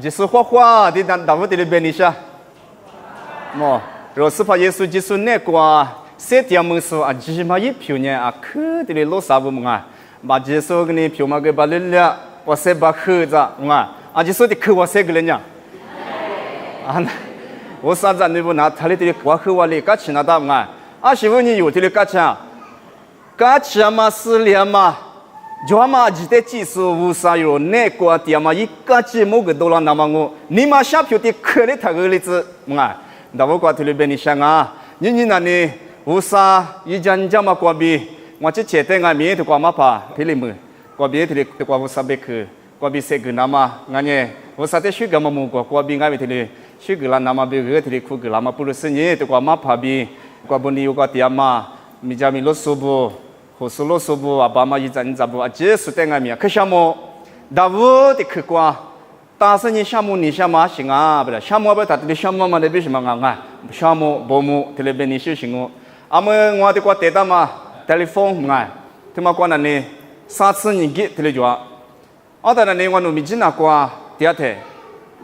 就是花花的大屋的便利下，么，若是怕耶稣就是那个谁点么说啊，只嘛一票呢啊，可的罗萨布嘛，把耶稣给你票嘛给把了，我谁把喝着嘛，啊，就是的可我谁个人呀？啊，我啥子你不拿他的的我喝我哩，干起那大嘛，啊，媳妇你有的干起啊，干起嘛是了嘛。Jama jite cisu wusayo ne kwa tiama ikachi moga dola namango nima shapyo ti kere tagelitsu mga dawo kwa tuli beni shanga nyinyi nani wusa yijanjama kwa bi ngachi chete nga mi to kwa mapa pilimu kwa bi tili kwa wusa beku kwa bi segu nama nganye wusa te shuga mamu kwa bi nga tili shuga nama be tili kuga lama pulusenye to kwa mapa bi kwa boni kwa tiama mijami losubu 호슬로 소부 아바마 이잔 자부 아제 수땡아미야 그 샤모 다부디 그과 따스니 샤모 니샤마 싱아 브라 샤모바 다들 샤모마 레비시마가 샤모 보무 텔레베니 시싱고 아무 와디과 대다마 텔레폰 가 테마과나니 사스니 기 텔레조아 어다나니 와노 미진나과 디아테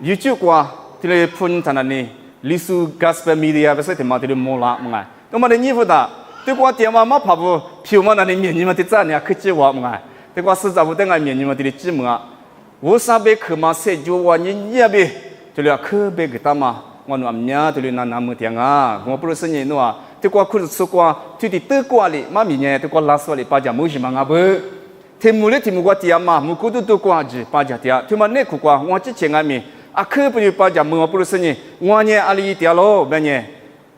유튜브과 텔레폰 타나니 리수 가스페 미디어 베세 테마들이 몰라 뭔가 또마네 니보다对我爹妈妈怕不，票嘛那里面你们的咋呢？去接我嘛？对我实在不等俺面你们的寂寞啊！我上辈去嘛，谁就我你也别，就了去别个他嘛，我那面就了那么点啊！我不是你喏啊，对我可是说过，对的德国里，妈咪呢，对我拉斯里把家没什么啊不？听木里听木我爹嘛，木古都都过去把家爹，听嘛那苦瓜，我之前俺面啊去不就把家没我不是你，我呢阿里爹咯，别呢，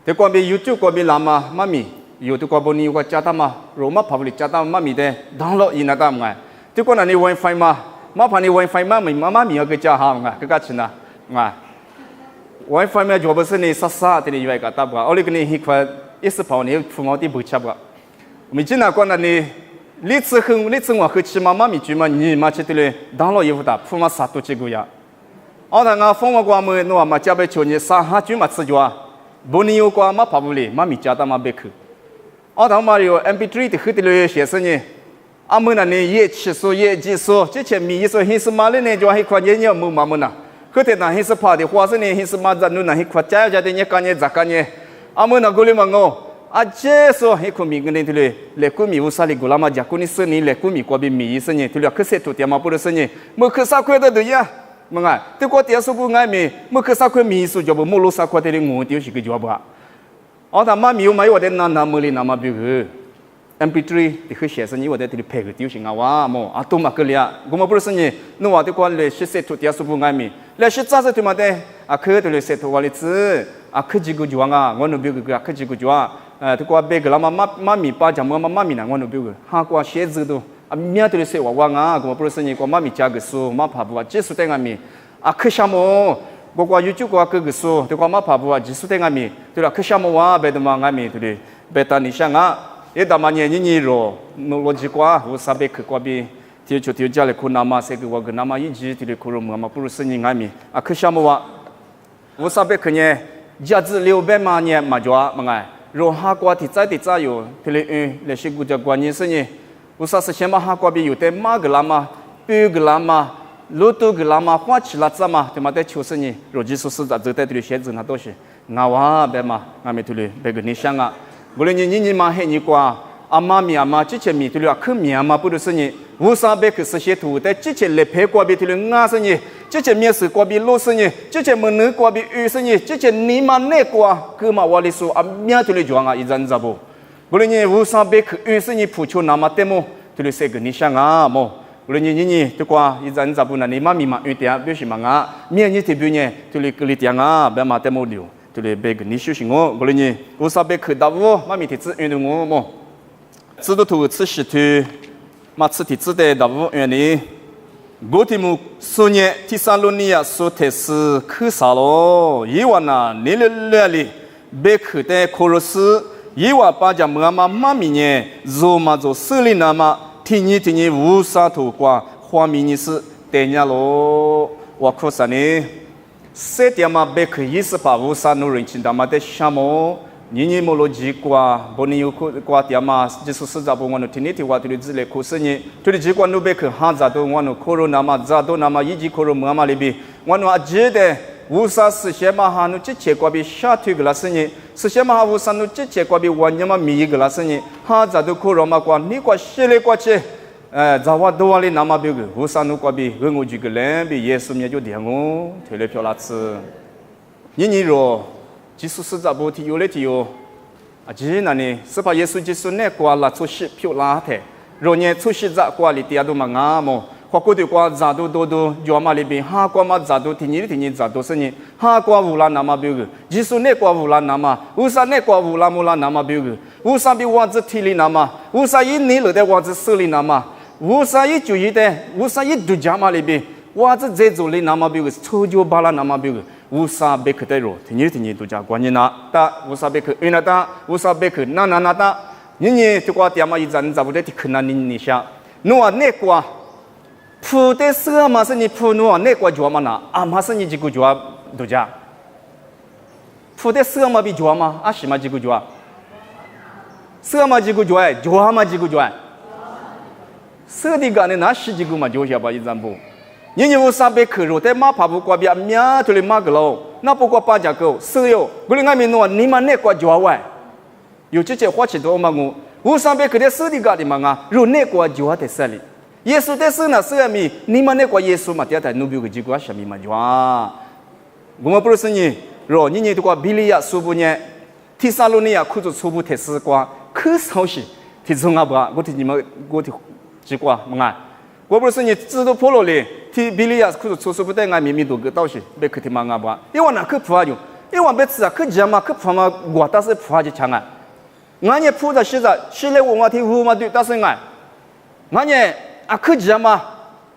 对我别 YouTube 过别拉嘛，妈咪。有的国不你有个家他嘛，罗马跑不里家他妈咪的，当了伊那他们，这个那你 WiFi 嘛，马怕你 WiFi 嘛，妈咪要个家哈嘛，个家去哪嘛 ？WiFi 嘛，就不是你啥的你以为个大不？我哩个你一块一时跑你父母的不吃不？没见那个那你，历次我去吃嘛，妈咪煮嘛，你嘛吃的嘞，当了以后的父母啥都吃过呀。我那个父母过么，侬嘛家被求你啥哈煮嘛吃着啊，不你有过嘛跑不里，妈咪家他嘛别去。我他妈有 MP3 的很多人写生呢，阿们那呢也吃素也技术，之前米说还是马来呢就还块年年木嘛们呐，可是那还是怕的花生呢还是马zannu那还块家家的呢干呢咋干呢？阿们那过来嘛我，啊这说还块米个呢对嘞，来过米乌沙里过来嘛家过你生呢来过米过比米生呢，对了可是土地嘛不是生呢，没可啥块的对呀，么啊，对过点数不爱米，没可啥块米数就不没落啥块的我丢是个就不啊。我他妈没有买我的那么里那么别个 MP3 的去写生，我的这里配个丢行啊哇么啊都嘛个了，我们不是你，那我的关来是写图点数不爱米，来是咋子对嘛的啊？可的来写图我的字啊，可几个就啊，我那别个可几个就啊，这个别个啦妈咪把讲妈咪呢，我那别个哈个写字都啊，面对写我啊，我不是你，我妈咪加个数，妈怕不啊，这数在爱米啊，可什么？我过 YouTube 过个说，对我妈怕不啊，技术在俺米，对了，可什么哇，别的嘛俺米对的，别的你想啊，也他妈你罗，逻辑过，我啥别去过比，就家里可那么些个我跟那么一直对的可能嘛不如是你俺米，啊可什么哇，我啥别去呢，价值600万呢嘛就啊嘛哎，若哈过的再有，对的那些国家关键是呢，我啥事情嘛哈过比有的嘛个啦嘛，别个啦嘛。路途个啦嘛，花起啦子嘛，对嘛？在求生呢，逻辑说是在这在这里写字那都是，我哇别嘛，俺们这里别个你想啊，无论你嘛黑你瓜，阿妈咪阿妈之前咪这里啊，可咪阿妈不都是你，无啥别个是些图，但之前来陪瓜比这里俺是你，之前面试瓜比老是你，之前门能瓜比遇是你，之前你嘛那瓜，哥嘛我哩说啊，面这里装啊，一阵子不，无论你无啥别个遇是你付出那么多么，这里是个你想啊么？无论你这个一阵子不那你妈咪嘛有点表示嘛啊，面你这边呢，这里这里点啊，别嘛点么流，这里别个你休息我，无论你我啥别去到我，妈咪提子运动我么，知道图吃石头，嘛吃提子的到我原理，我题目说呢，提萨罗尼亚说的是去啥咯？伊话呐，你来里别去的科罗斯，伊话把家妈咪呢，做嘛做森林那嘛。听你无啥土瓜，花米你是等下咯，我可是呢，这点嘛别可以是把无啥努人情他妈的项目，你莫罗吉瓜，不你有瓜点嘛？就是实在不我们天天话对之类苦事呢，对吉瓜努贝克哈咋都我们可罗那么咋都那么一级可罗么嘛里边，我们觉得无啥事些嘛哈努这些瓜比下推个啦是呢，事些嘛哈无啥努这些瓜比玩呀嘛米个啦是呢，哈咋都可罗嘛瓜，你瓜些嘞瓜切，咋话都话哩那么别个，无啥努瓜比我这个人比耶稣面就点我，推了票啦次，你若。就是实在不提有嘞提有，只那呢，是把耶稣基督那挂啦出息票拉的，若呢出息在挂里底下都嘛啱么，或过对挂咋都多，就嘛里边哈挂嘛咋都听你咋都是呢，哈挂乌拉那么别个，耶稣那挂乌拉那么，乌啥那挂乌拉木拉那么别个，乌啥比王子提里那么，乌啥一年了的王子手里那么，乌啥一注意的，乌啥一度假嘛里边，王子这做里那么别个，抽就巴拉那么别个。乌萨贝克带罗，听你都讲关键那，但乌萨贝克因那但乌萨贝克那但，你这个点嘛一阵咋不得提可能你下，侬啊那个，铺的色嘛是你铺侬啊那个做嘛那，啊嘛是你这个做都讲，铺的色嘛比做嘛，啊是嘛这个做，色嘛这个做嘛这个做，色的个呢那是这个嘛做下吧一阵不。你无啥别克肉，但马爬不过别面头里马个喽，那不过八家狗，是哟，我哩俺们弄你们那个脚歪，有这些花钱多嘛我，无啥别克的手里干的嘛啊，肉那个脚在手里，耶稣的手那手咪，你们那个耶稣嘛，第二天努比个几个什么嘛脚，我们不是你，若你这个比利亚苏布呢，提萨罗尼亚苦着初步特斯瓜，可少些，提中啊不啊，我提你们我提几个嘛啊。我不是你知道破了嘞，提比利亚可是出不带俺秘密多个东西，别去提嘛俺不，因为那去破就，因为别吃啊，去讲嘛去破嘛，我倒是破就强啊，俺也破着现在我提乌嘛对，但是俺也啊去讲嘛，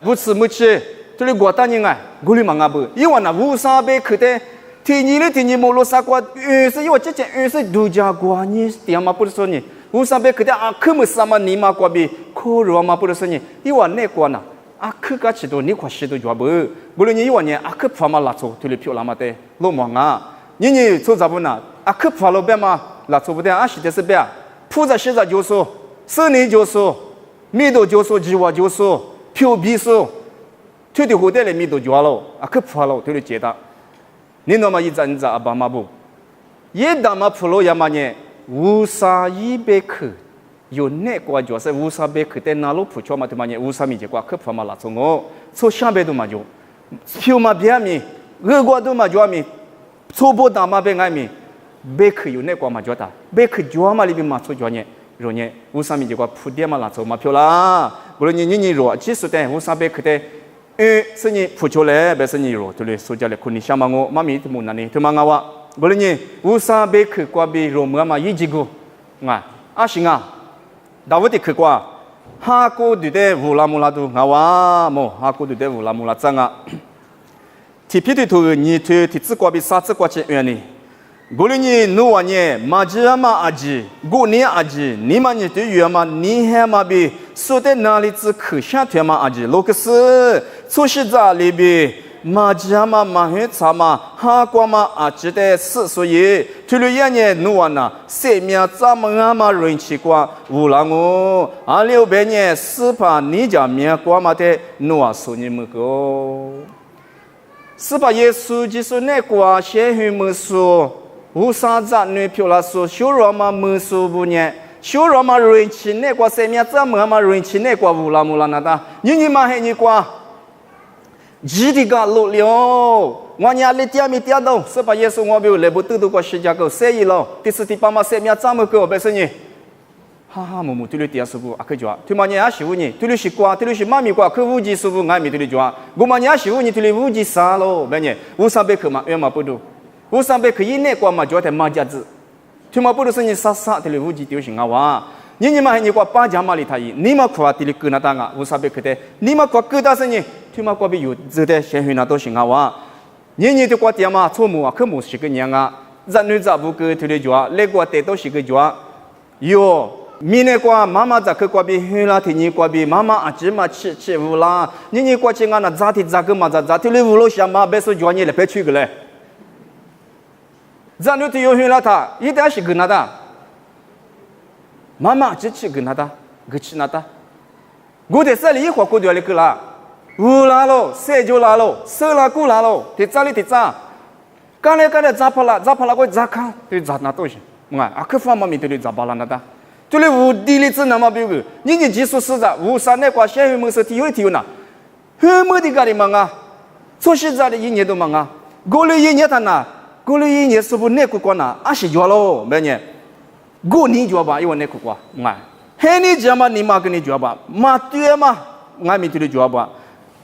不吃没吃，这里我当人我里嘛俺不，因为那乌沙别去的，提你莫罗啥瓜，是因为这是度假瓜你点嘛不是说你。乌萨贝克的啊，可么什么尼玛瓜比可罗嘛不是你，因为那瓜呢，啊可个吃多你快吃多就不，不然你因为呢啊可怕嘛拉错，对了漂亮嘛的，老忙啊，你做啥不呢？啊可怕了别嘛拉错不的啊是的是别，铺着现在就说，十年就说，米都就说，计划就说，票比说，推的后台里米都就了，啊可怕了，对了接的，你那么一阵子啊爸妈不，一旦嘛铺了呀嘛呢？乌沙伊贝克有那个就是乌沙贝克在哪路铺桥嘛？对嘛？乌沙米这个可不嘛拉从我从上边都嘛就，票嘛别米，俄国都嘛就米，初步打嘛别爱米，贝克有那个嘛就打，贝克就嘛里边嘛出就呢，然后乌沙米这个铺点嘛拉从嘛票啦，不然你若即使在乌沙贝克的，是你铺桥嘞，不是你若对嘞，所以嘞，可你想嘛我妈咪怎么那呢？对嘛我话。boleh ni usaha bek kwa bi roma ma yijigu nga asinga dawati kwa ha ko de vula mula tu ngawa mo ha ko de vula mula tsanga ti piti tu ni tu ti tsi kwa bi sa tsi kwa che yani boleh ni no wa ni ma ji ma aji go ni aji ni ma ni tu yu ma ni he ma bi so de na li tsi ke sha tu ma aji lo ke se so shi za li bi马家嘛，马黑茶嘛，哈瓜嘛，啊，记得是所以，除了一年努完呐，生命咱们阿嘛人气瓜，无浪哦，600年400你家面瓜嘛的努啊，说你们个，400耶稣就是那瓜，先去么说，无啥子女票啦说，小罗嘛么说不呢？小罗嘛人气那瓜生命咱们阿嘛人气那瓜无浪无浪那哒，你嘛黑你瓜。jadi kalau leo, wanya letia mitia dong, sebab Yesus ngobrol lebu tu kau sejak kau seilah, tiseti pama semia sama kau biasanya. Ha mumu tulu tia subu aku jua, tu mana asyik ni, tulu si kuah, tulu si mami kuah, kau uji subu ngai mi tulu jua, gua mana asyik ni tulu uji salo, banyak, usambe ke mak ema pudu, usambe ke ini kuah maju te majaz, tu ma pudu seni sasa tulu uji tiu singawa. Ni mah ni kuah pa jama li thai, ni mah kuah tulu kena tanga, usambe ke te, ni mah kuah keda seni. tu ma kwa bi yu zhe de xian hui na do xing a wa ni de kwa tia ma chu mu a ke mu shi ge nyang a zan nu za bu ge tu de jua le kwa te do shi ge jua yo mi ne kwa mama za ke kwa bi hu la ti ni kwa bi mama a ji ma chi chi wu la ni kwa chi nga na za ti za ge ma za ti le wu lo xia ma be so jua ni le pe chu ge le 咱就有许了他，一定是跟他的。妈妈只去跟他的，个去那的。我在这里一会儿过掉了个啦，乌拉喽，塞就拉喽，塞拉古拉喽，在这里在这。刚才咋跑了个咋看，对咋那东西，啊，可方面对咋巴了那的。就是无地理智能嘛，比如你技术实在，无啥那块社会模式体有呐，很没的个的嘛啊，做实在的一年都嘛啊，过了一年他呐，过了一年是不那个关呐，啊是绝喽，没呢，过年绝吧，因为那个关，嘿你讲嘛，你妈跟你绝吧，嘛对嘛，俺们对的绝吧，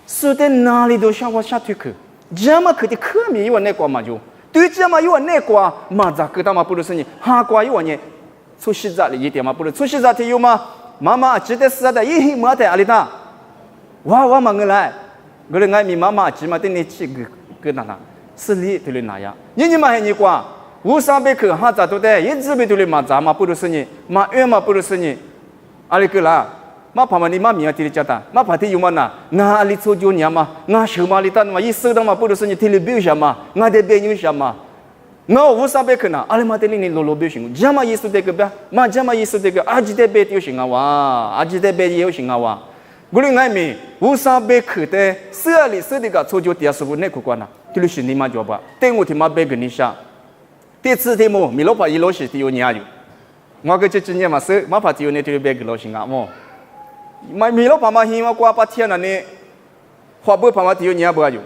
是在哪里都想往下推去，讲嘛可的可米因为那个嘛就，对讲嘛因为那个嘛咋个他嘛不如是你，哈瓜因为呢。出实在的一点嘛，不是出实在的有吗？妈妈记得是的，一没得阿里他，我忙个来，我来爱你妈妈起码得你去个那，是你对你那样，你嘛还你管，无上辈去哈咋都得，一直被对你嘛咋嘛不如是你，嘛远嘛不如是你，阿里个啦，嘛怕嘛你妈咪啊对你讲的，嘛怕的有嘛那，阿里做就年嘛，手嘛里头嘛一手的嘛不如是你对你表现嘛，得别人什么。我无啥别可能，阿里马德里你罗表行，怎么意思这个呗？嘛怎么意思这个？阿吉得别就行啊哇，阿吉得别也行啊哇。我们爱民无啥别可的，设立设这个做就第二十五那个关了，就是你嘛做吧。等我听嘛别跟你讲，第次题目米罗帕一罗是第有年有，我个这几年嘛是嘛怕第有年第别个罗行啊么？嘛米罗帕嘛希望过把天了呢，花不怕嘛第有年不有，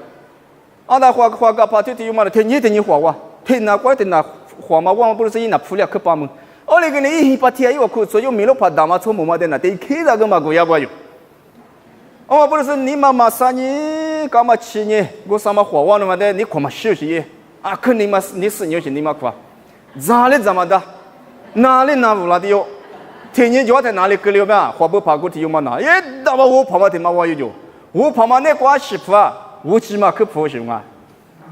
阿那花个怕第有嘛的天你等你花哇。天哪，怪天哪，花嘛，我们不是一拿铺了去把门。我那个呢，一把天，我哭，所以没有怕大嘛，从木嘛的那，得开那个嘛，我也不有。我不是你妈妈3年，干嘛7年，我什么花完了嘛的，你看嘛休息啊，肯定嘛，你4年是你嘛哭，咋的怎么的？哪里哪无哪的哟？天天就在哪里搁了呗？花不怕过天有嘛那？那么我怕嘛天嘛我有就，我怕嘛那瓜媳妇啊，我起码可不行啊。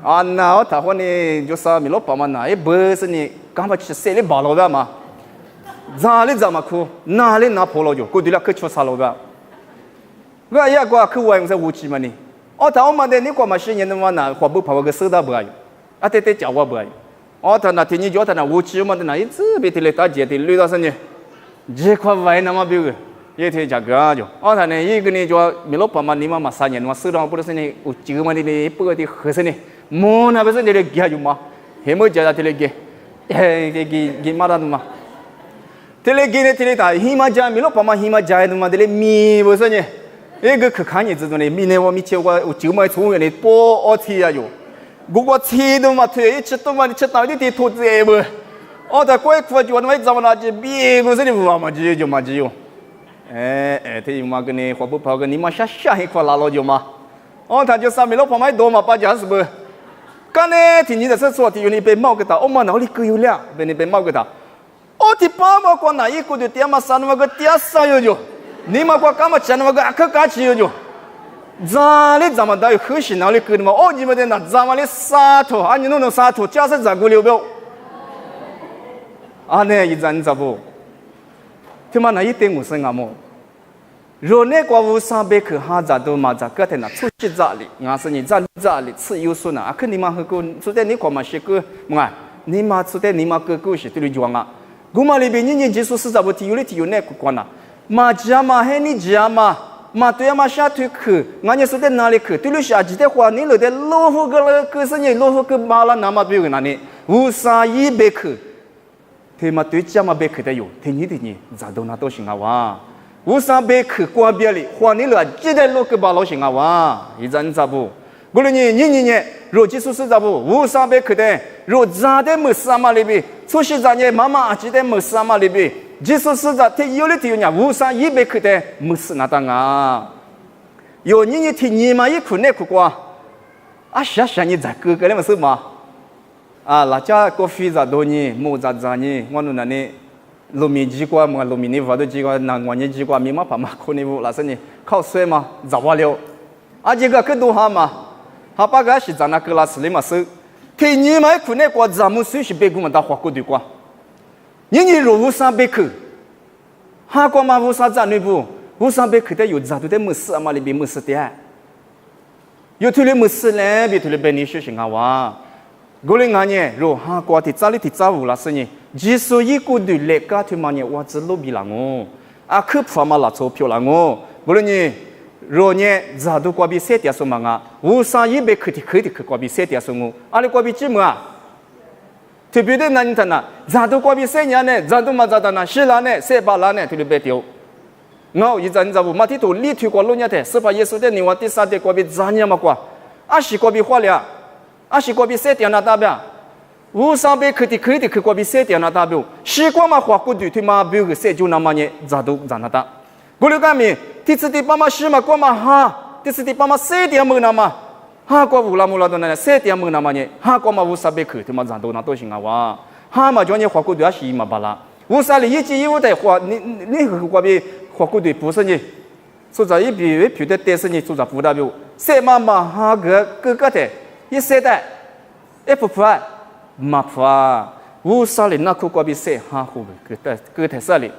啊，那我他说呢，就是米老爸嘛那，不是呢，干嘛去山里扒老的嘛？哪里怎么哭？哪里拿破了就，过对了去吃啥老的？我也过去玩在屋企嘛呢。哦，他我们的你干嘛10年的嘛那，花不怕我个手打不来，啊，得叫我不来。哦，他那天你叫他那屋企嘛的那，一直别提来打劫的，累到什么？这块玩那么别个，也提价格就。哦，他呢一个呢就米老爸嘛，你妈妈3年嘛，手上不是呢，我几个嘛的呢，不个的合适呢。莫那不是你来给就嘛，还没叫他提来给，给马达的嘛，提来给呢提来打，起码讲米老爸嘛起码讲的嘛，提来米不是呢，一个可看你这种呢，米呢我米吃我就买从原来包二天啊就，我吃的嘛推一吃的嘛，你吃到底得吐子哎不，哦他怪苦就那怎么那就米不是你不嘛就嘛就，他有嘛个呢，花不跑个你嘛下一块拉了就嘛，哦他就上米老爸买多嘛把家是不？刚才听你在这说的有你被冒个到，我们哪里够有量？被你被冒个到，我的爸妈过哪一个就点嘛三那个点啥有就，你们过干嘛吃那个阿克嘎起有就，咋里怎么到有核心哪里够的嘛？哦，你们在那怎么的沙土啊？你弄沙土，假设咋个流标？啊，那一阵咋不？他妈那一点五升啊么？若那个无上辈去哈咋都嘛咋个的那出去咋里，俺是你咋里吃有数呢？可你妈和个，出在你干嘛些个嘛？你妈出在你妈个个是对你讲啊，我妈里边你技术是咋不提有的提有那个关呐？嘛家嘛还你家嘛，嘛对嘛下推去，俺也是在哪里去？对了下几的话，你了在老虎个了个是你老虎个马了那么别个那里无上一辈去，他嘛对家嘛别去的有，听你的你咋都那都行啊哇！无上辈去过别里，换你了，记得落个把老行啊哇！一阵咋不？过了你，若技术是咋不？无上辈去的，若咋的没事嘛里边，出去咋呢？妈妈记得没事嘛里边，技术是咋？他有的有呢，无上一辈去的没事那当啊！有你听你嘛一苦那苦过，啊想你咋个个的么事嘛？啊，那家咖啡咋多呢？木咋呢？我弄那呢？农民机关嘛，农民的发的机关，那我们机关没嘛怕嘛，可能那是呢靠水嘛，咋话了？啊，这个更多哈嘛，他把个是在那个拉斯里嘛收，给你们可能过咱们水是别个们打花过的过，你如无上别去，哈过嘛无啥子那不，无上别去的有咋都得没事嘛里边没事的，有头里没事嘞，别头里别你修行啊哇。过来俺呢，若哈过的早里的早午了是呢，只是一个对来家的嘛呢，我只路比了我，啊，可怕嘛拉钞票了我，过来呢。若呢，咋都过比谁点什么啊？无啥一百可的过比谁点什么？阿里过比几么啊？特别的难听呐，咋都过比谁年呢？咋都嘛咋的呢？是啦呢，谁把啦呢？特别别丢。我一阵子不马蹄头立推过路年的，是把耶稣的你我第三的过比咋年嘛过？阿是过比花了，阿是过比谁点那代表？无啥被可的过比谁点那代表？是过嘛花过对对嘛，比如谁就那么呢？咋都咋那的？过了干咩？第四第八嘛是嘛过嘛哈，第四第八嘛谁点么那么哈过乌拉木拉的那谁点么那么呢？哈过嘛无啥被可，他妈咱都那都行啊哇！哈嘛叫你花过对是嘛巴拉，无啥哩一季一物的花，你个过比花过对不是你，所在一比别的但是你所在不代表谁嘛嘛哈个的，一谁的，一不破嘛破，无啥哩那可过比谁哈好个太啥哩？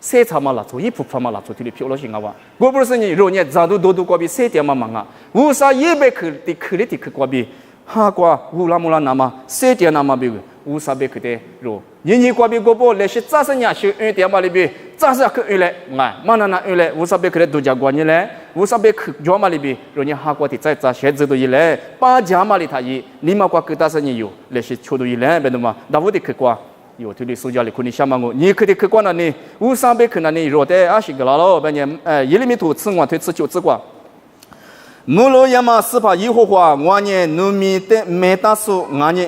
谁他妈拉出一铺他妈拉出，这里漂了行啊哇！我不是你肉呢，咱都过比谁点嘛忙啊？无啥一百克的过比，哈过乌拉木拉那么谁点那么比个，无啥百克的肉，你过比过不来是咋是伢是1点嘛里边，咋是可1来，哎，嘛那1来，无啥百克的都加过你来，无啥百克叫嘛里边，肉你哈过的再咋写字都一来，把加嘛里他一，你嘛过个大是你有，来是抽都一来，别的嘛，那我的去过。有这里苏家里可你想嘛我，你可得客观了呢，无上辈可能你若得阿是个老老半年1厘米土吃我推吃就吃过，木罗亚嘛是怕以后话我呢努米的没打数我呢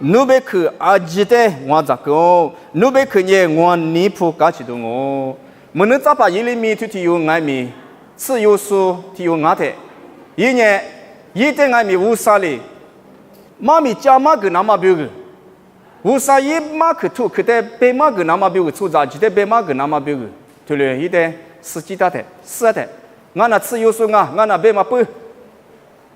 努贝克阿记得我咋个，努贝克呢我尼普搞起的我，没能咋把1厘米土提有俺米，吃有数提有俺的，一年一点俺米无啥哩，妈咪加嘛个那么别个。无啥一马可吐，可得白马个那么别个出杂，记得白马个那么别个，对了，一代司机大的，是的，俺那吃有数啊，俺那白马不，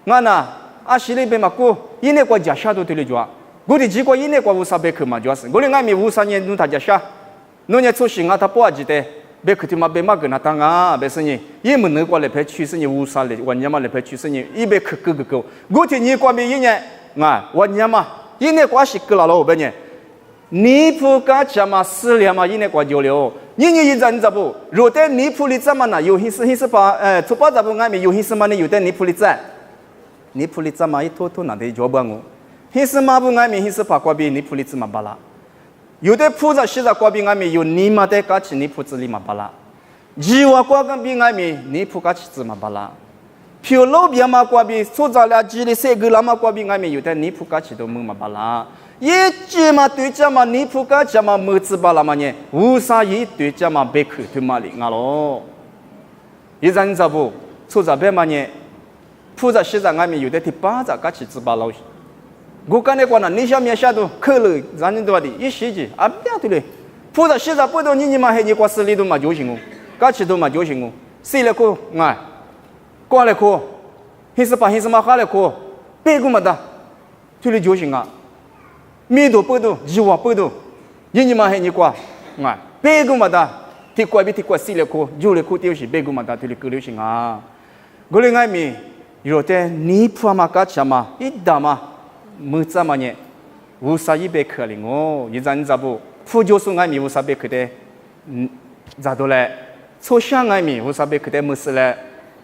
俺那阿西里白马过，一年过家下都对了着，我的几个一年过无啥白客嘛，主要是我的俺们无啥年弄他家下，弄年出行啊，他不记得，白客的嘛白马个那当啊，白是你，也没能过来拍去是你无啥嘞，我娘嘛来拍去是你，一百客个，我的你过没一年啊，我娘嘛。一年过是个老老半年，你不干什么事了嘛？一年过久了，你一阵子不？若在你铺里怎么呢？有些是把出包怎么俺们有些什么呢？有在你铺里在，你铺里怎么一拖那得脚帮我？些什么不俺们些是把过比你铺里怎么巴拉？有的铺子是在过比俺们有你嘛的干起你铺子里嘛巴拉，几万过跟比俺们你铺干起怎么巴拉？漂老边嘛过比，所在了几里3个那么过比俺们有的你铺干起都没嘛巴拉，一句嘛对着嘛你铺干起嘛没子巴拉嘛呢，无啥一对着嘛别口对嘛哩啊咯，一阵子不，所在边嘛呢，铺在西在俺们有的第8在干起子巴拉，我刚才讲了，你下面下都可了，咱人多的一时间啊不要对嘞，铺在西在不到你嘛还你过4里都嘛就行哦，干起都嘛就行哦，4了个哎。过来哭，还是把还是嘛下来哭，别个么的，这里就行啊。米多不多，几万不多，你嘛还你过，啊，别个么的，提过比提过4了哭，就来哭就是别个么的，这里够流行啊。我来爱米，有的你怕嘛干什么？一打嘛，没怎么呢，无啥一百克哩哦，一阵子不，不就是爱米无啥百克的，咋都来，从想爱米无啥百克的没事嘞。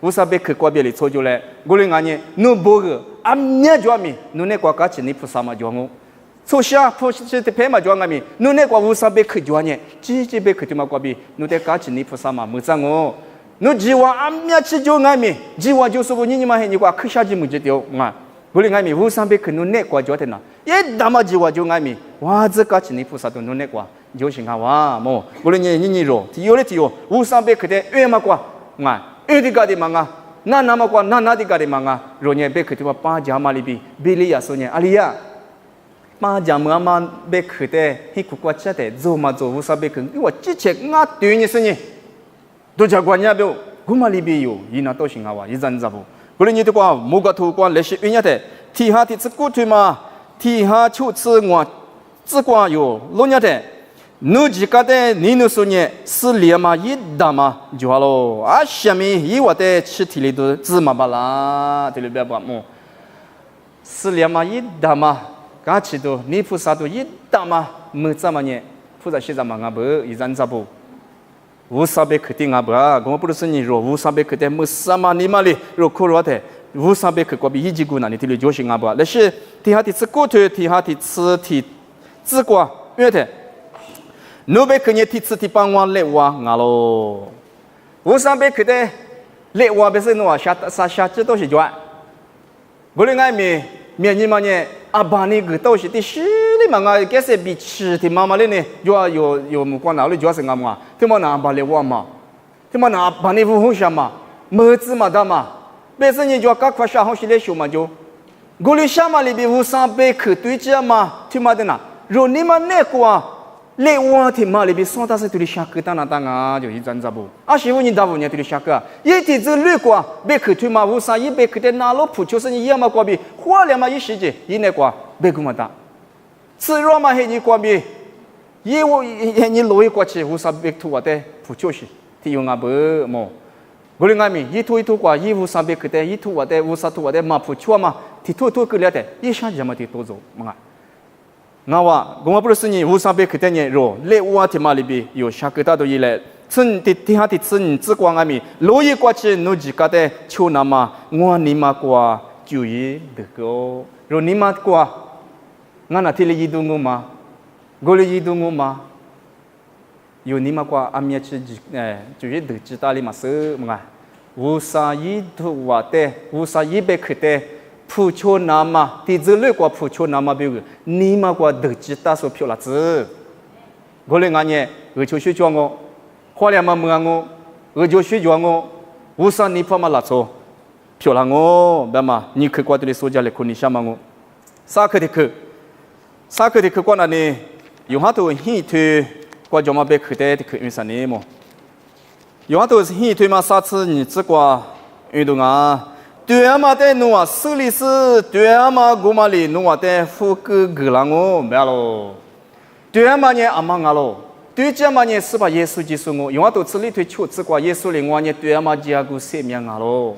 无啥被客过别里错就来，我来讲呢，侬不个，俺伢叫咪，侬那国家去你菩萨嘛叫我，从小菩萨的拍嘛叫俺咪，侬那国无啥被客叫呢，几被客的嘛过比，侬得家去你菩萨嘛没咋我，侬几万俺伢去叫俺咪，几万就是不你嘛还你国客下去没接掉啊，我来讲咪无啥被客侬那国叫的呐，一打嘛几万叫俺咪，哇这家去你菩萨都侬那国就行啊哇么，我来你肉，有的有，无啥被客的越嘛过啊。Edi di manga, na nama kwa na di di manga, ronya be ketua pa jama libi, bili ya sonya alia. Pa jama man be kete, hiku kwa chate, zo ma zo usa be keng, iwa chiche nga tuini senye. Do jagwanya be, guma libi yo, ina to shingawa, izan zabu. Kuli ni kwa muga tu kwa leshi unyate, ti ha ti tsuku tu ma, ti ha chu tsu ngwa, tsu kwa yo, lonyate. 侬自家的你侬说呢？是连嘛一打嘛就好咯。啊，下面一我的吃体里都芝麻巴拉，这里边把么？是连嘛一打嘛，嘎起都你菩萨都一大嘛没这么呢，菩萨现在嘛不一然咋不？无啥别肯定啊不啊，我不是你说无啥别肯定没什么你嘛哩，若苦若的，无啥别肯过比一级股那你提了就行啊不？那是提下的吃骨头，提下的吃提自瓜，对的。侬别肯定提吃提帮我来哇俺喽，无啥别肯定来哇别是侬啊下这都是赚，我哩爱面你嘛呢？阿爸那个都是的，是的嘛啊，这些比吃的妈妈嘞呢，有目光哪里主要是俺嘛，他妈拿把来我嘛，他妈拿把那副红啥嘛，么子嘛的嘛，别是你就搞块啥红西来修嘛就，我哩下嘛里边无上贝壳对着嘛，他妈的呐，若你嘛那个啊，来我他妈里边上大是对哩下个当啊，就一张咋不？啊，媳妇你大妇你对哩下个，一天子累过，贝壳对嘛无上一贝壳的拿了铺就是你要么过比。花两嘛一时间，一那瓜别个么大，吃肉嘛黑你瓜比，我你落一过去，无啥别土我的不就是提用啊不么？我哩俺们一土瓜，无啥别个的，一土我的无啥土我的嘛不错嘛，提土个了的，一下子嘛提多走嘛。我不是你无啥别个的呢，肉来我提嘛里边有下个大都一来。趁的底下的趁只光俺们落一过去，侬自家的秋那嘛，我你嘛瓜。注意这个，若你妈过，俺那天里移动我嘛，我里移动我嘛，有你妈过阿米去注意这知道里嘛是嘛，无啥移动话的，无啥一百克的，普求那嘛，地址里过普求那嘛别个，你妈过这知道所票了子，我里俺呢，我就去叫我，花两嘛问我，我就去叫我，无啥你怕嘛拉错。漂亮哦，别嘛，你去过这里说家里可你想嘛我，啥课的课过那里，有好多很多过叫嘛别课的课运啥呢么？有好多是很多嘛，啥子你只过运动啊，对啊嘛的侬啊，手里是对啊嘛，我嘛里侬啊的副个啦我别咯，对啊嘛呢阿妈啊咯。对这嘛呢是把耶稣基督我，有好多这里头求只过耶稣里我呢对啊嘛加个生命啊咯。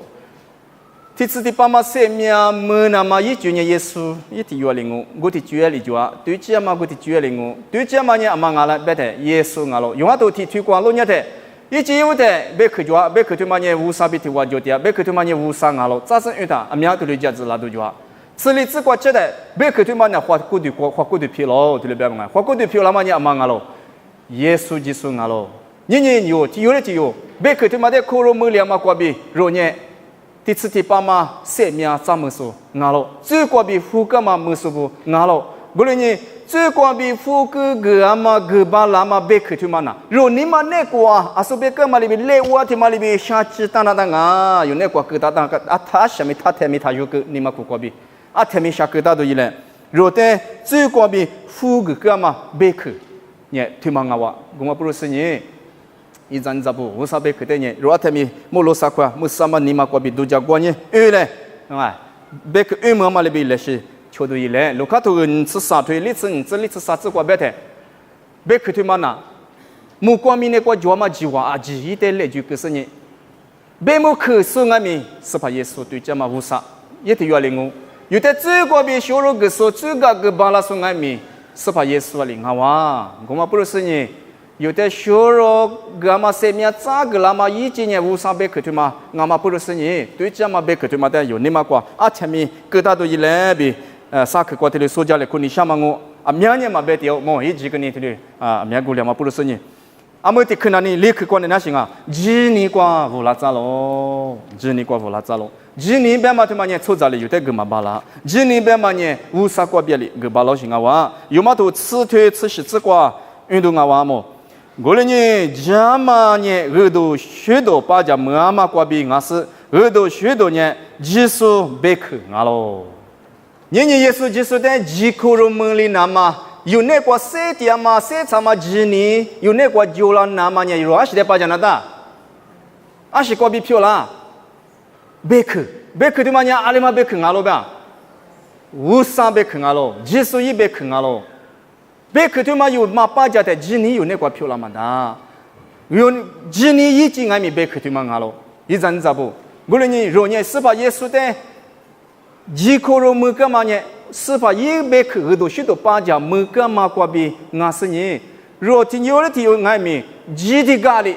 ที่สุดที่ป้ามาเสียมีมือนามายิ่งจุนเยซูยิ่งที่อยู่ลิงกูที่จุยลิจัวตัวเจ้ามากูที่จุยลิงตัวเจ้ามาเนี่ยอามังอะไรเบ็ดเยซูงาโลยงว่าตัวที่ถือกวางโลเนี่ยเถยิ่งจีอยู่เถเบ็ดคือจัวเบ็ดคือตัวมาเนี่ยวูซาบิที่ว่าจุดเดียเบ็ดคือตัวมาเนี่ยวูซางาโลจ้าสันอยู่ท่าอามียตัวเลยจัดละตัวจัวสิ่งที่จะกว่าเจ้าเบ็ดคือตัวมาเนี่ยหัวกูดูพิโลตัวเลยแบบนั้นหัวกูดูพิโลมาเนี่ยอามังาโลเยซูจิสุงาโลยิ่งอยู่ที่อยู่เลยที่อยู่เบ็ดคือตัวมาเนี่ยโคโรมือเลี้ยงมากว่าบีโรเนี่ยที่สุดที่ป้ามาเสียมีจำมือสูงาโลจู่กว่าบีฟูกมามือสูบงาโลบุรุษจู่กว่าบีฟูกเกือมาเกือบาลามาเบกที่มันนะรู้นี่มันเนกว่าอาสุเบกมาลิบิเลวที่มาลิบิชาจิตานาดังอยู่เนกว่าคือตาดังอัฐาชมิทัเทมิทายุกนี่มาคุกว่าบีอัฐมิชาคือตาดูยี่เลยรู้แต่จู่กว่าบีฟูกเกือมาเบกเนี่ยที่มังาวะกูมาพูดสิ่งนี้一张杂布，无啥别可的呢。如果他们莫罗萨块，莫什么尼玛过比度假过呢？嘞，啊，别可么嘛里边来是，瞧到伊嘞，卢卡头人吃啥腿，你吃啥子过别的，别可他妈呐，莫光明那个叫嘛计划啊，记忆的来就个是呢，别莫可说俺们是怕耶稣对这嘛无啥，也得要领我，有的这个别小罗个说，这个巴拉说俺们是怕耶稣领好哇，我嘛不是呢。有的小肉个嘛生命咋个啦嘛以前呢无啥别可对嘛，俺嘛不是你对这嘛别可对嘛的有你嘛过啊前面各大都一来比啥可过的了，说家里可你想嘛我啊明年嘛别掉，我一几个年的了啊明个了嘛不是你，啊么的可能你立刻过的那行啊，几年过无拉咋咯，几年过无拉咋咯，几年别嘛他妈呢出家里有的个嘛巴拉，几年别嘛呢无啥过别里个巴老行啊哇，有嘛都吃腿吃西吃过运动啊哇么。我哩呢，家嘛呢，耳朵许多把家妈妈过比俺是耳朵许多呢，技术别克俺咯。年年耶稣技术的几口肉门里那么有那个谁的嘛谁他妈几年有那个就了那么呢，有阿是的把家那的，阿是过比漂亮，别克的嘛呢，阿里嘛别克俺咯吧，无啥别克俺咯，技术也别克俺咯。别克他妈有嘛把家的几年有那个漂亮嘛的，有几年已经俺们别克他妈俺咯，一阵子不，无论你若你是把耶稣的几口肉么个嘛呢，是把一百克额度许多八家每个马瓜比俺是你，若听有的听有俺们几的咖喱，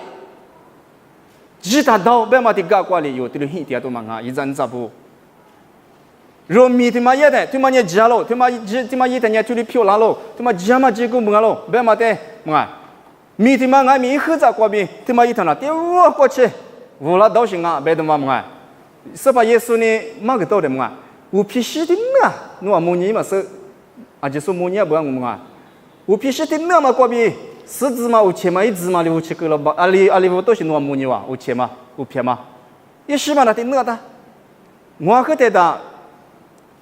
几大刀别嘛的咖瓜哩有的人一点都嘛俺一阵子不。若米他妈也的，他妈也吃了，他妈一天也出去漂亮了，他妈吃嘛吃个么了，别嘛的嘛。米他妈俺米一喝着瓜比，他妈一天了，丢我过去，无了都行啊，别的嘛嘛。是把耶稣呢嘛个道的嘛，我必须的嘛，我母尼嘛是，啊就说母尼也不让我嘛，我必须的嘛瓜比，十字嘛有钱嘛，一字嘛就去个了吧，阿里我都是我母尼哇，有钱嘛，有骗嘛，一时嘛那的那的，我可得的。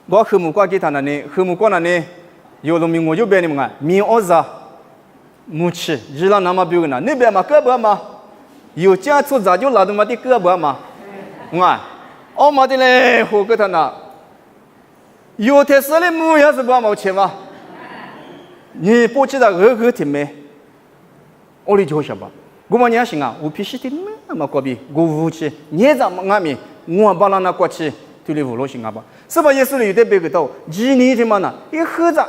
我父母过给他那呢，父母过那呢，有了名我就别你们啊，名儿子，母亲，日了那么别个呢，那边嘛哥不嘛，有家出早就拉到嘛的哥不嘛，哦嘛的嘞，我给他那，有天时嘞母也是不毛钱嘛，你不知道何听没？我哩就说吧，我们也行啊，我必须得那么过比，我无去，你怎么俺们，我把那过去。对哩无路行啊吧，是吧？耶稣里有点别个道，几年的嘛呢？一喝着，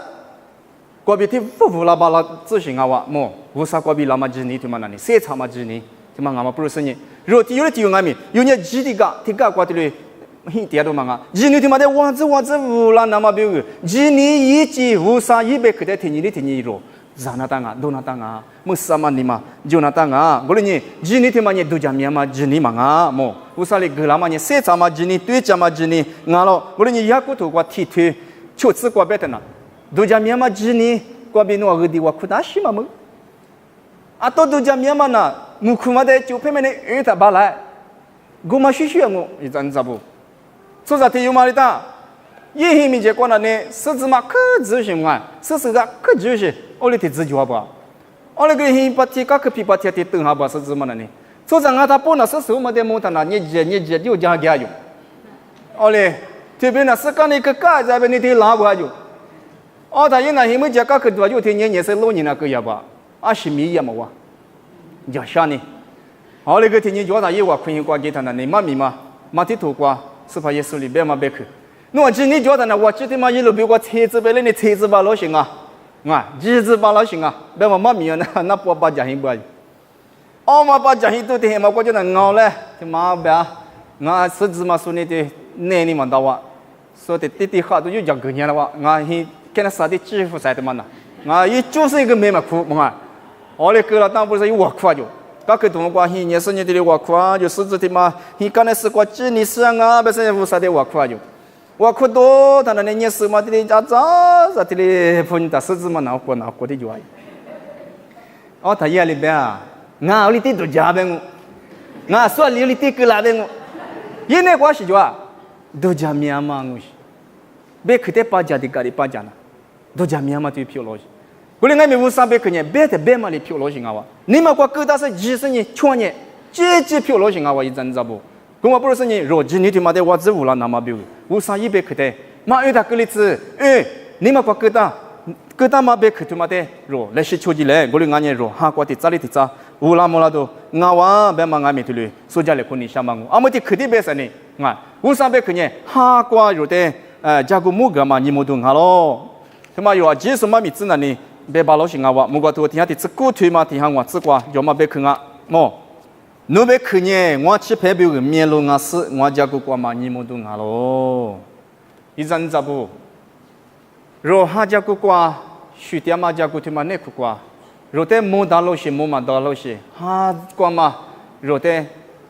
过比的不拉巴拉自行啊哇，么？无啥过比拉嘛几年的嘛呢？谁查嘛几年？的嘛俺们不是你，若有的有俺们，有年几的个，的个过的哩，一点都嘛啊，几年的嘛的哇子无啦那么别个，几年一季无啥一百克的天你罗。Zana tanga, dona tanga, musama nima, jona tanga. Golonye, jini temanya duja miama jini manga mo. Usale gelamanya setama jini, tuichama jini, ngalo. Golonye yakuto kwa titu, chotsu kwa betana. Duja miama jini, kwa bino agudi wa kudashi mamu. Ato duja miama na, mukumade chupemene eta balai. Goma shishu yango, izanzabu. Sozate yumarita. 一黑米结果呢？狮子嘛可执行啊，狮子个可执行，我哩提自己话不？我哩个黑把铁个可皮把铁的等下不狮子嘛呢？做啥俺他不那狮子嘛的木头那，你就加加用。我哩这边那是干那个干这边你得拉不下就。哦，他因那黑米结个可多就天年是老年那个呀吧？啊是米呀嘛哇？叫啥呢？我哩个天年叫他一话可以挂给他那，你妈咪嘛，马蹄头挂是怕耶稣里边嘛别去。 我今天觉得呢，我今天嘛一路比我车子别嘞，你车子把老行啊，机子把老行啊，别嘛妈咪啊，那不把家庭不？哦嘛把家庭都得嘛，我觉得熬嘞，他妈别，我狮子嘛说你的奶你嘛到哇，说的弟弟好都有讲个年了哇，我现跟他啥的支付啥的嘛呢，我一就是一个没嘛苦嘛，我嘞哥了当不是有我苦就。 các cái tụi qua hi nhớ sinh nhật đi qua qua, rồi sử dụng mà hi cái này sử qua chỉ ni sang à, bây giờ vô sao để qua qua rồi, qua qua đó, thằng này nhớ sử mà đi ra thì phun ta sử dụng mà nào qua đi rồi, ở thay à bây giờ, ngà đi tiếp tục giả bên, ngà suy đi tiếp cứ làm bên, yên này quá xí rồi, đồ giả miếng mà ngồi, bây giờ cái gì đi cái gì bây giờ na, đồ giả miếng mà tụi phiêu rồi. 我们没有啥别个呢，别的别嘛的漂老型啊哇！你们国各大是20年、20年，这漂老型啊哇一阵子不？跟我不是你，若今年他妈的我只无了那么表，无啥一百克的，马有他个例子，你们国各大嘛别克他妈的，若来是秋季来，我们俺年若哈国的咋里的咋，无啦么啦都，俺哇别嘛俺没头嘞，所以来看你想嘛我，阿么的克的别啥呢？无啥别克呢？哈国若的加个木个嘛，你莫动哈咯，他妈有啊，几什么米子呢呢？ 别把老行啊！我过头天下的只顾推嘛，天下我只管要么别看啊，么？侬别看呢，我去拍表个面露啊是，我家个瓜嘛你莫动啊咯。一阵子不，若哈家个瓜，许点嘛家个推嘛那个瓜，若得莫打老些，莫嘛打老些，哈瓜嘛，若得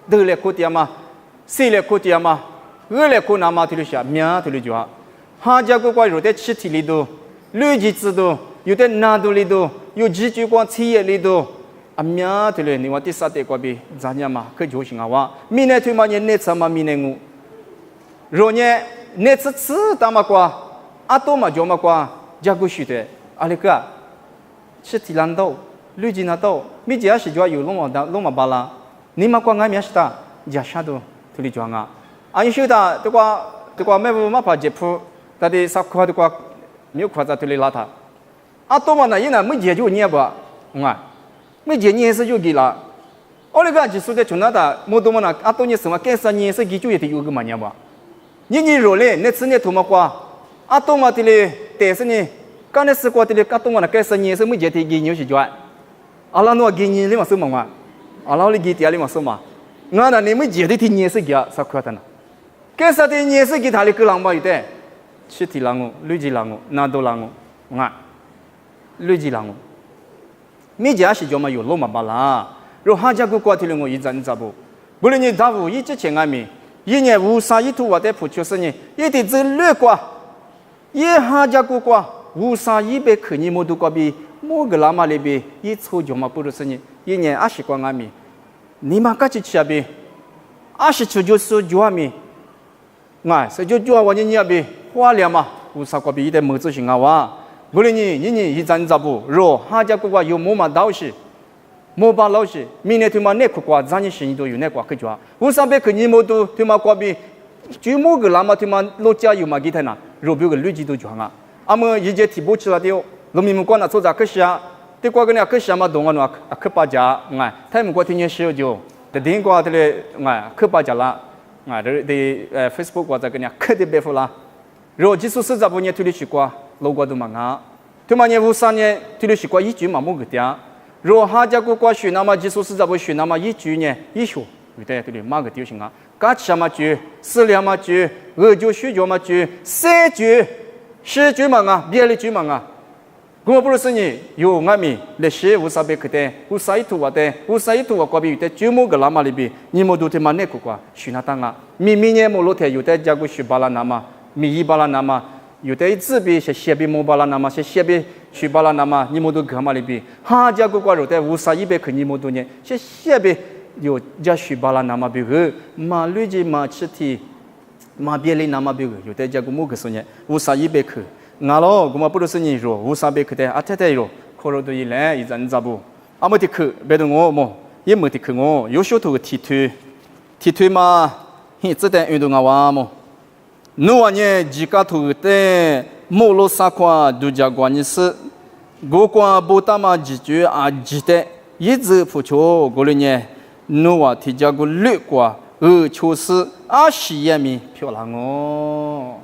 得来个点嘛，谁来个点嘛，二来个那嘛推了下，面推了就哈，哈家个瓜若得吃体里头，绿鸡子头。 有的拿到里头，有几句光企业里头，啊面对嘞，你话第三代过比咋样嘛？可就行啊哇！明年推嘛年内什么明年我，若年内吃大嘛瓜，啊多嘛就嘛瓜，加个许的，啊那个吃提兰豆，绿金那豆，米家是主要有弄嘛巴拉，你嘛瓜俺面是的，家啥都推里装啊，啊有些的这个没有嘛怕接触，但是啥块这个没有块在推里拉他。 啊，多嘛呢？因为没解决你不，没解决是就给了。我那个就是在从那的，没多嘛呢？啊，多你什么干啥你是给就也得有个嘛呢不？你若嘞，那次你头嘛瓜，阿东嘛，这里但是呢，刚才是过这里，阿东嘛那该是年是没接的给牛是转，阿拉诺给你嘛什么嘛，阿拉里给dia里嘛什么，我那你没接的天年是给啥块的呢？该啥的年是给他里个人嘛有的，七体人哦，六级人哦，南都人哦，啊，六级人哦，没接是叫嘛有罗嘛巴拉，若哈家个过去了我一阵子不，不论你大户一直前外面，一年无啥一图我的普就是呢，一点子略过。ye haja ku kwa usa yibe khni modu ko bi mo glama lebe ye cho joma purusani ye nya ashi kwa ngami nima ka chi chabe ashi chu jo so joami nga se jo jo wa nya be hwa lia ma usa ko bi de mo zu shinga wa bulini ni yi zan za bu ro haja ku kwa yo mo ma dao shi mo ba lao shi mi ne tu ma ne ku kwa zan ni shin do yu ne kwa ke jwa usa be khni modu tu ma kwa bi ju mo glama tu ma lo cha yu ma gi thana若比个绿基都强啊，阿么一节提不起来的，农民们管那做啥可是啊，对过个呢可是嘛动啊那可把家，哎，他们过天天烧就，在电过这里哎可把家啦，哎，这Facebook 过这个呢可得别付啦，若技术实在不呢推理去过，路过都嘛啊，对嘛呢53年推理去过一句嘛冇个点，若哈家过过学那么技术实在不学那么一句呢一学，有的对哩嘛个丢行啊。嘎吃嘛句，饲料嘛句，二句水饺嘛句，三句，十句嘛啊，别的句嘛啊。我不是你有俺们历史无啥别个的，无啥一图我的，无啥一图我过比有的就么个那么里边，你么都他妈那个quoi，许那当啊，明年么老天有的家个许巴拉那么，米一巴拉那么，有的字比是写比么巴拉那么，是写比许巴拉那么，你么都干嘛里边，哈家个过有的无啥一别个你么都呢，是写比。有家许巴拉那么别个，马路子马吃的，马别里那么别个，有的家个木个说呢，无啥一别个，俺咯，我们不是你说无啥别个的，阿太太说，可能都一来一阵子不，阿没得去，别的我么，也没得去我，有小头个踢腿嘛，现在运动啊哇么，侬话呢，自家头的，莫罗啥块都家关你是，我光不打嘛几句啊记得，一直不错，过了呢。侬话提家个略过，确实啊西也咪漂亮哦。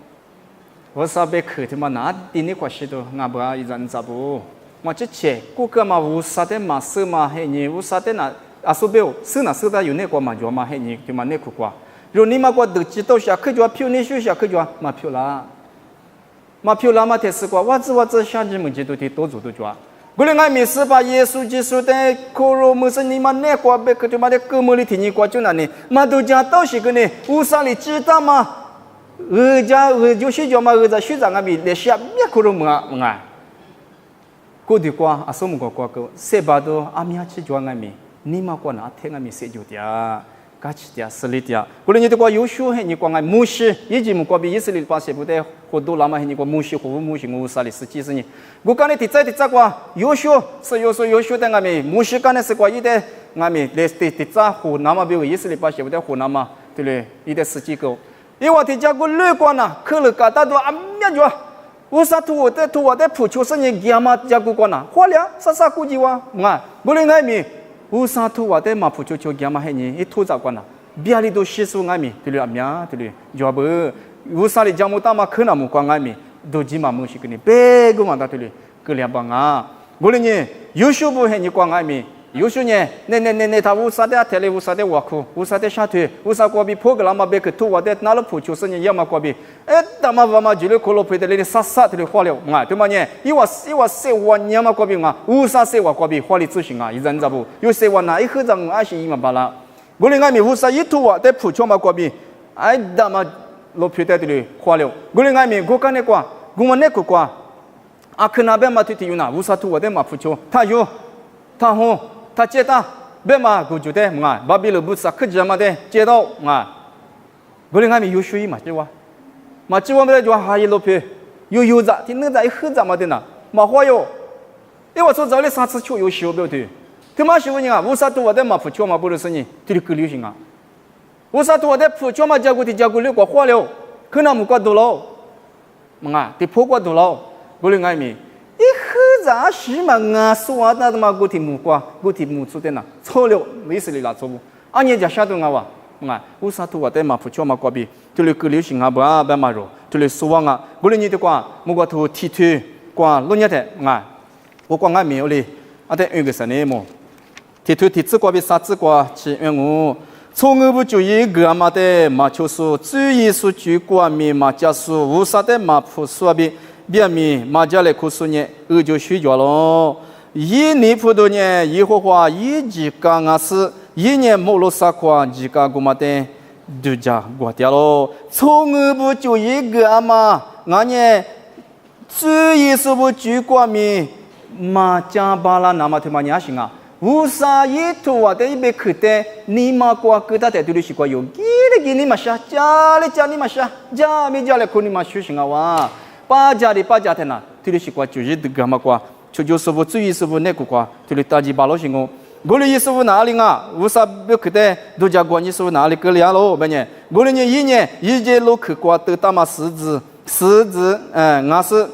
我啥别去他妈哪点你关系都俺不一人咋不？我之前顾客嘛无啥的嘛事嘛嘿你无啥的那啊说别是那是他有那个嘛就嘛嘿你就嘛那个过。如你嘛过都知道下去就漂你学下去就嘛漂亮，嘛漂亮嘛才是过我这下子们就都得多做多做。过来，俺没事把耶稣基督的可罗姆是你们那过别个就把那哥们里听你过就那呢，嘛都讲到是个呢，无啥里知道嘛？就是叫嘛，学长俺们那些别可罗姆啊，过的过啊，什么过，谁把都阿米亚去叫俺们，你嘛过哪天俺们谁就的。嘎起的实力的，不然你这个有学嘿，你光爱牧师，以前我比以色列把些不得好多那么嘿，你个牧师和牧师我啥的是几十年，我讲你第在个有学是有学的俺们牧师讲的是个一的俺们来第在和那么比如以色列把些不得和那么对嘞，一的十几个，因为提家个乐观呐，可了个大多啊面就，我啥图我的普求生意家嘛家个观呐，花了啥估计哇，啊，不然俺们。无啥图我的马普就讲嘛嘿你一土咋管呐？别里都习俗俺们对了面对了，就不无啥的讲么大嘛可能么管俺们都起码么是个你别个嘛大对了，个两帮啊，无论你有时不嘿你管俺们，有时呢那他无啥的天里无啥的挖苦，无啥的下腿，无啥过比破个那么别个土我的拿了普就是你要么过比，他嘛就了可罗配的那啥的花了啊，对嘛呢？一话说话你嘛过比啊，无啥说话过比花里执行啊，一人咋不？有说话那一合掌还是一嘛巴拉，无论俺们无啥一土我的普就嘛过比，他嘛罗配的了花了，无论俺们我干那个，我们那个个，啊可那边嘛提有那无啥土我的嘛普就，他有，他好。他接到，别嘛，我觉得嘛，巴比伦不是可这么的接到嘛，不然俺们有学习嘛，是吧？嘛，只我们就还有路皮，有着，听那在喝着嘛的呢，嘛花哟，因为我说早里3次去有学不对，他妈学问啊，无啥多我的嘛，不学嘛，不是你，这里够流行啊，无啥多我的不学嘛，教过六个花了，可能没过多了，嘛，得破过多了，不然俺们。一喝着是嘛啊，说那他妈个题目瓜，个题目出的呐，错了，没事哩啦错不？俺也家晓得我哇，无啥图我的嘛，不叫嘛瓜比，就来隔离性啊不啊白马肉，就来说话啊，过来你的话，莫个头剃头，挂弄日的啊，我挂俺没有嘞，啊得用个啥呢么？剃头剃子挂比啥子挂去用我。从我不注意个嘛的嘛就是注意所举挂面嘛加速无啥的嘛铺说比别面嘛家来哭诉呢，我就睡觉咯。一年不多年，以后话一几刚啊是，一年没落啥块几个个嘛的，就家过掉咯。从我不注意个嘛，俺呢注意所不举挂面嘛加巴拉那么他妈伢行啊。无啥一头啊，的一杯可的，你妈瓜疙瘩在堆里是瓜有，给你妈啥，家里你妈啥，家没家里可你妈修行啊哇，把家的呐，堆里是瓜就是这个嘛瓜，就是不注意是不那个瓜，堆里大几把老行哦，我里是不哪里啊？无啥不可的，都家瓜你是不哪里个里喽？半年，我里一年一节路去瓜都打嘛十字，俺是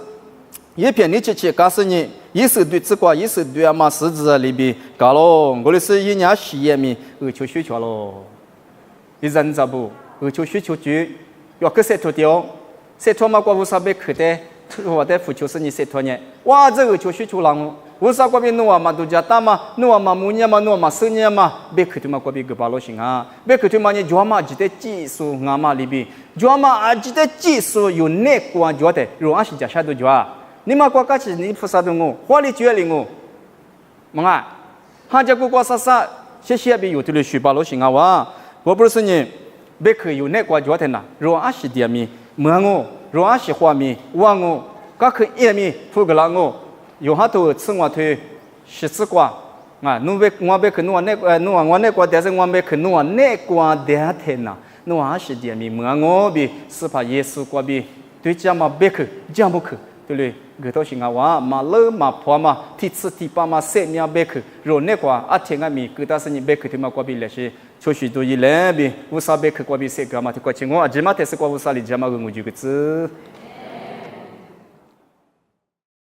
一片你去告诉你。一手对这个，一手对啊嘛，狮子里边搞咯，我的是一年洗眼面，求需求咯。一人咋不？求需求就要个塞脱掉，塞脱嘛，过无啥被可的，我的付求是你塞脱呢。哇，这个求需求lang，无啥过边弄啊嘛，都家大嘛，弄啊嘛，木年嘛，弄啊嘛，生年嘛，被可的嘛，过边个巴罗行啊，被可的嘛，你做嘛，记得技术啊嘛里边，做嘛啊记得技术有内关做的，如果是家下都做啊。你妈国家是你菩萨的我，花里绝灵我，么啊？哈家国家啥，谢谢别有的了许巴罗行啊哇！我不是你，别可有那国家的呐，若阿是点米，么我，若阿是花米，我我，噶可一米，付个啷我，有哈多吃我推14瓜啊！侬别我别可侬那侬我那国，但是我别可侬那国的天呐，侬阿是点米，么我比是怕耶稣国比对家嘛别可，家不可。对不对？个头是啊哇，马勒马婆嘛，第四第八嘛，三秒贝克，若那个啊天啊米，个大是你贝克他妈过比那些，出去都一两比，无啥贝克过比谁个嘛，他过去我啊，起码得是过无啥里家嘛个我就个字。